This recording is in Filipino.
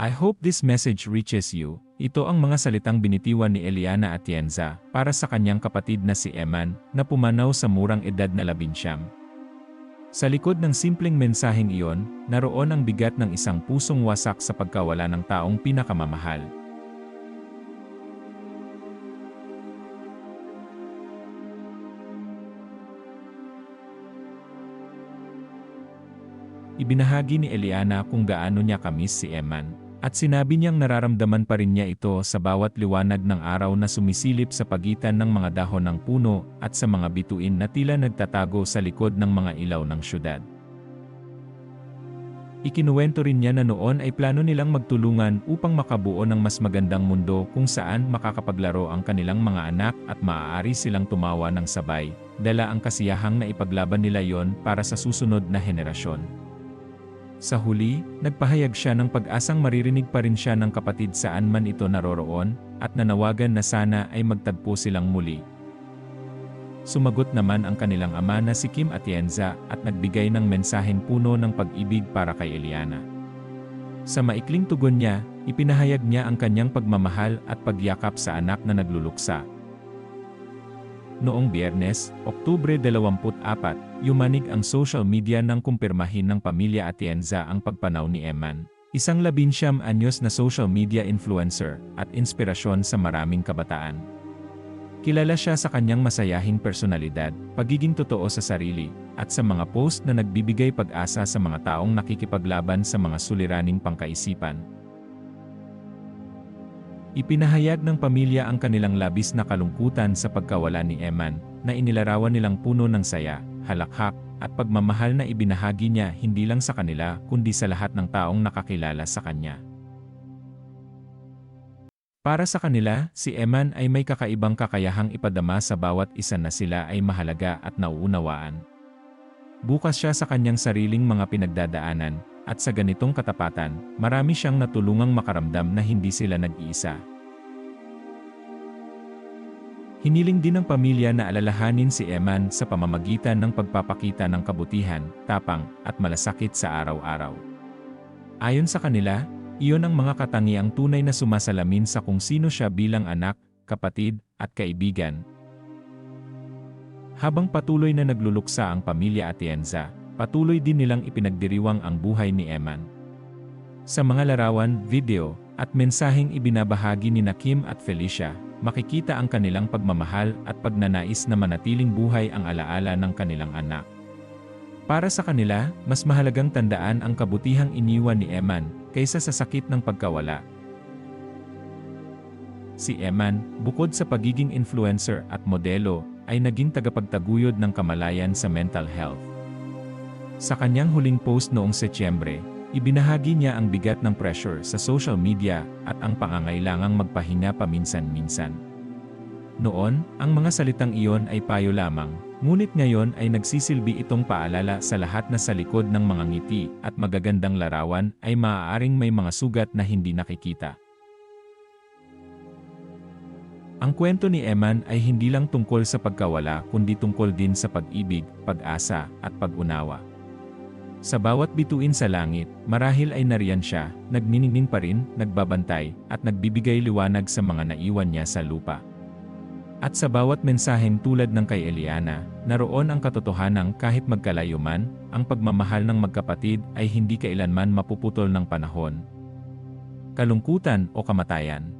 I hope this message reaches you. Ito ang mga salitang binitiwan ni Eliana Atienza para sa kanyang kapatid na si Eman na pumanaw sa murang edad na 19. Sa likod ng simpleng mensaheng iyon, naroon ang bigat ng isang pusong wasak sa pagkawala ng taong pinakamamahal. Ibinahagi ni Eliana kung gaano niya kamiss si Eman, at sinabi niyang nararamdaman pa rin niya ito sa bawat liwanag ng araw na sumisilip sa pagitan ng mga dahon ng puno at sa mga bituin na tila nagtatago sa likod ng mga ilaw ng syudad. Ikinuwento rin niya na noon ay plano nilang magtulungan upang makabuo ng mas magandang mundo kung saan makakapaglaro ang kanilang mga anak at maaari silang tumawa ng sabay, dala ang kasiyahang na ipaglaban nila yon para sa susunod na henerasyon. Sa huli, nagpahayag siya ng pag-asang maririnig pa rin siya ng kapatid saan man ito naroroon, at nanawagan na sana ay magtagpo silang muli. Sumagot naman ang kanilang ama na si Kim Atienza at nagbigay ng mensaheng puno ng pag-ibig para kay Eliana. Sa maikling tugon niya, ipinahayag niya ang kanyang pagmamahal at pagyakap sa anak na nagluluksa. Noong Biyernes, Oktubre 24, yumanig ang social media nang kumpirmahin ng pamilya Atienza ang pagpanaw ni Eman, isang 19 anyos na social media influencer at inspirasyon sa maraming kabataan. Kilala siya sa kanyang masayahing personalidad, pagiging totoo sa sarili, at sa mga post na nagbibigay pag-asa sa mga taong nakikipaglaban sa mga suliraning pangkaisipan. Ipinahayag ng pamilya ang kanilang labis na kalungkutan sa pagkawala ni Eman, na inilarawan nilang puno ng saya, halakhak, at pagmamahal na ibinahagi niya hindi lang sa kanila kundi sa lahat ng taong nakakilala sa kanya. Para sa kanila, si Eman ay may kakaibang kakayahang ipadama sa bawat isa na sila ay mahalaga at nauunawaan. Bukas siya sa kanyang sariling mga pinagdadaanan, at sa ganitong katapatan, marami siyang natulungang makaramdam na hindi sila nag-iisa. Hiniling din ng pamilya na alalahanin si Eman sa pamamagitan ng pagpapakita ng kabutihan, tapang, at malasakit sa araw-araw. Ayon sa kanila, iyon ang mga katangiang tunay na sumasalamin sa kung sino siya bilang anak, kapatid, at kaibigan. Habang patuloy na nagluluksa ang pamilya Atienza, patuloy din nilang ipinagdiriwang ang buhay ni Eman. Sa mga larawan, video, at mensaheng ibinabahagi ni Kim at Felicia, makikita ang kanilang pagmamahal at pagnanais na manatiling buhay ang alaala ng kanilang anak. Para sa kanila, mas mahalagang tandaan ang kabutihang iniwan ni Eman kaysa sa sakit ng pagkawala. Si Eman, bukod sa pagiging influencer at modelo, ay naging tagapagtaguyod ng kamalayan sa mental health. Sa kanyang huling post noong Setyembre, ibinahagi niya ang bigat ng pressure sa social media at ang pangangailangang magpahinga paminsan-minsan. Noon, ang mga salitang iyon ay payo lamang, ngunit ngayon ay nagsisilbi itong paalala sa lahat na sa likod ng mga ngiti at magagandang larawan ay maaaring may mga sugat na hindi nakikita. Ang kwento ni Eman ay hindi lang tungkol sa pagkawala kundi tungkol din sa pag-ibig, pag-asa, at pag-unawa. Sa bawat bituin sa langit, marahil ay nariyan siya, nagniningning pa rin, nagbabantay, at nagbibigay liwanag sa mga naiwan niya sa lupa. At sa bawat mensaheng tulad ng kay Eliana, naroon ang katotohanang kahit magkalayo man, ang pagmamahal ng magkapatid ay hindi kailanman mapuputol ng panahon, kalungkutan o kamatayan.